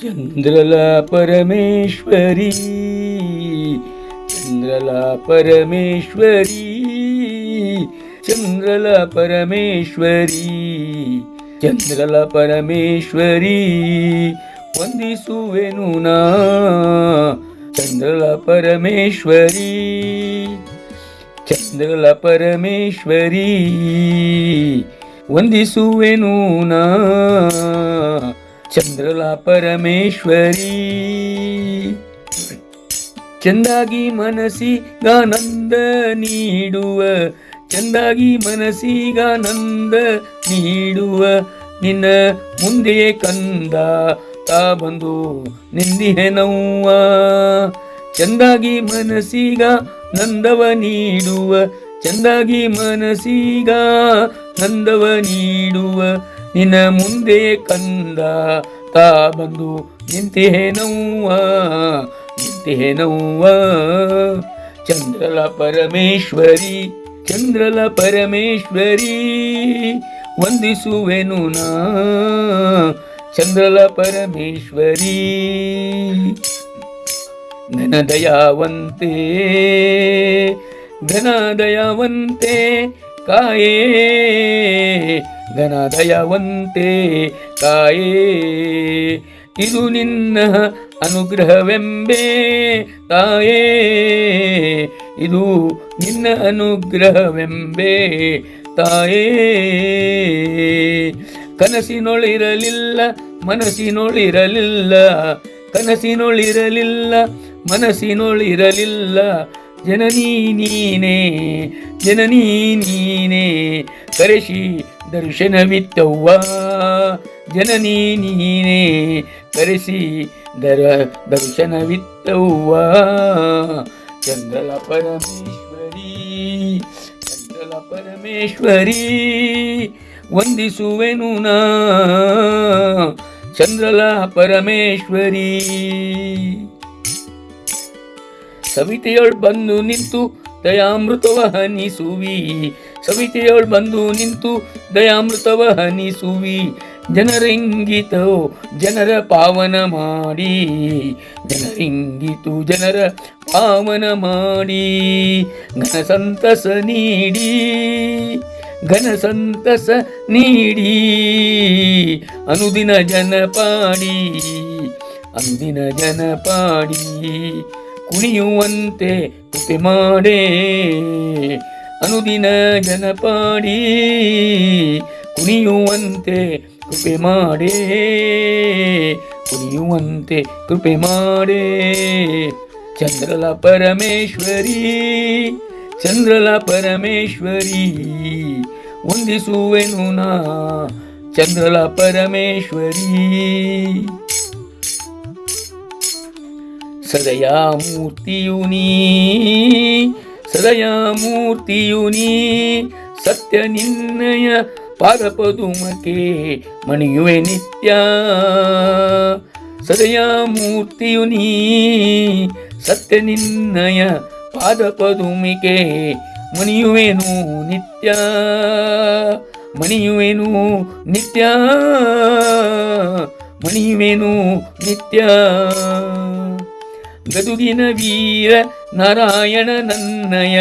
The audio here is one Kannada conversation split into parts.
చంద్రల పరమేశ్వరి, చంద్రల పరమేశ్వరి, చంద్రల పరమేశ్వరి, ಚಂದ್ರಲ ಪರಮೇಶ್ವರಿ ವಂದಿಸುವೆನು ನಾ. ಚಂದ್ರಲ ಪರಮೇಶ್ವರಿ, ಚಂದ್ರಲ ಪರಮೇಶ್ವರಿ ವಂದಿಸುವೆನು ನಾ. ಚಂದ್ರಲ ಪರಮೇಶ್ವರಿ ಚಂದಾಗಿ ಮನಸ್ಸಿಗಾನಂದ ನೀಡುವ, ಚಂದಾಗಿ ಮನಸ್ಸಿಗಾನಂದ ನೀಡುವ ನಿನ್ನ ಮುಂದೆಯೇ ಕಂದ ತಾ ಬಂದು ನಿಂದಿಹೆನವ್ವ. ಚಂದಾಗಿ ಮನಸ್ಸಿಗ ನಂದವ ನೀಡುವ, ಚಂದಾಗಿ ಮನಸ್ಸಿಗ ನಂದವ ನೀಡುವ ನಿನ್ನ ಮುಂದೆ ಕಂದ ತಾ ಬಂದು ನಿಂತಿಹೆನವ್ವ, ನಿಂತಿಹೆನವ್ವ. ಚಂದ್ರಲ ಪರಮೇಶ್ವರಿ, ಚಂದ್ರಲ ಪರಮೇಶ್ವರಿ ವಂದಿಸುವೆನು ನಾ. ಚಂದ್ರಲ ಪರಮೇಶ್ವರಿ ಘನ ದಯಾವಂತೆ, ಘನ ದಯಾವಂತೆ ಕಾಯೇ, ಘನ ದಯಾವಂತೆ ಕಾಯೇ. ಇದು ನಿನ್ನ ಅನುಗ್ರಹವೆಂಬೆ ತಾಯೇ, ಇದು ನಿನ್ನ ಅನುಗ್ರಹವೆಂಬೆ ತಾಯೇ. ಕನಸಿನೊಳಿರಲಿಲ್ಲ ಮನಸ್ಸಿನೊಳಿರಲಿಲ್ಲ, ಕನಸಿನೊಳಿರಲಿಲ್ಲ ಮನಸ್ಸಿನೊಳಿರಲಿಲ್ಲ. ಜನನೀ ನೀನೇ, ಜನನೀ ನೀನೇ ಕರೆಸಿ ದರ್ಶನವಿತ್ತವ್ವ. ಜನನೀ ನೀನೇ ಕರೆಸಿ ದರ್ಶನವಿತ್ತವ್ವ. ಚಂದ್ರಲ ಪರಮೇಶ್ವರಿ, ಚಂದ್ರಲ ಪರಮೇಶ್ವರಿ ವಂದಿಸುವೆನು ನಾ. ಚಂದ್ರಲ ಪರಮೇಶ್ವರಿ ಸವಿತೆಯೊಳ್ ಬಂದು ನಿಂತು ದಯಾಮೃತವ ಹನಿಸುವಿ, ಸವಿತೆಯೊಳ್ ಬಂದು ನಿಂತು ದಯಾಮೃತವ ಹನಿಸುವಿ. ಜನರಿಂಗಿತು ಜನರ ಪಾವನ ಮಾಡಿ, ಜನರಿಂಗಿತು ಜನರ ಪಾವನ ಮಾಡಿ. ಘನ ಸಂತಸ ನೀಡಿ, ಘನ ಸಂತಸ ನೀಡಿ ಅನುದಿನ ಜನಪಾಡಿ, ಅನುದಿನ ಜನಪಾಡಿ. ಕುಣಿಯುವಂತೆ ಕೃಪೆ ಮಾಡೇ, ಅನುದಿನ ಜನಪಾಡಿ ಕುಣಿಯುವಂತೆ ಕೃಪೆ ಮಾಡೇ, ಕುಣಿಯುವಂತೆ ಕೃಪೆ ಮಾಡೇ. ಚಂದ್ರಲ ಪರಮೇಶ್ವರಿ, ಚಂದ್ರಲ ಪರಮೇಶ್ವರಿ ವಂದಿಸುವೆನು ನಾ. ಚಂದ್ರಲ ಪರಮೇಶ್ವರಿ ಸದಯಾ ಮೂರ್ತಿಯು ನೀ, ಸದಯಾ ಮೂರ್ತಿಯು ನೀ. ಸತ್ಯ ನಿನ್ನಯ ಪಾದಪದುಮಕ್ಕೆ ಮಣಿಯುವೆ ನಿತ್ಯ. ಸದಯಾ ಮೂರ್ತಿಯು ನೀ, ಸತ್ಯ ನಿನ್ನಯ ಪಾದಪದುಮಿಕೆ ಮಣಿಯುವೆನು ನಿತ್ಯ, ಮಣಿಯುವೆನು ನಿತ್ಯ, ಮಣಿಯುವೆನು ನಿತ್ಯ. ಗದುಗಿನ ವೀರ ನಾರಾಯಣ ನನ್ನಯ,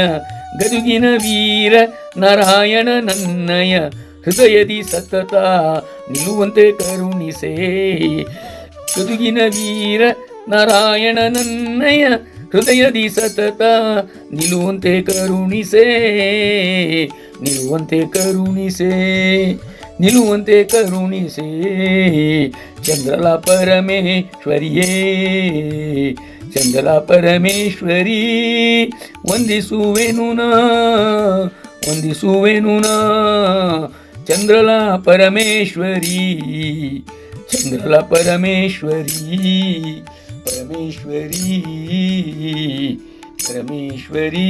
ಗದುಗಿನ ವೀರ ನಾರಾಯಣ ನನ್ನಯ. ಹೃದಯದಿ ಸತತ ನಿಲ್ಲುವಂತೆ ಕರುಣಿಸೇ, ಗದುಗಿನ ವೀರ ನಾರಾಯಣ ನನ್ನಯ. ಹೃದಯದಿ ಸತತ ನಿಲ್ಲುವಂತೆ ಕರುಣಿಸೇ, ನಿಲ್ಲುವಂತೆ ಕರುಣಿಸೇ, ನಿಲ್ಲುವಂತೆ ಕರುಣಿಸೇ. ಚಂದ್ರಲ ಪರಮೇಶ್ವರಿಯೇ, ಚಂದ್ರಲ ಪರಮೇಶ್ವರಿ ವಂದಿಸುವೆನು ನಾ, ವಂದಿಸುವೆನು ನಾ. ಚಂದ್ರಲ ಪರಮೇಶ್ವರಿ, ಚಂದ್ರಲ ಪರಮೇಶ್ವರಿ, ಪರಮೇಶ್ವರಿ, ಪರಮೇಶ್ವರಿ.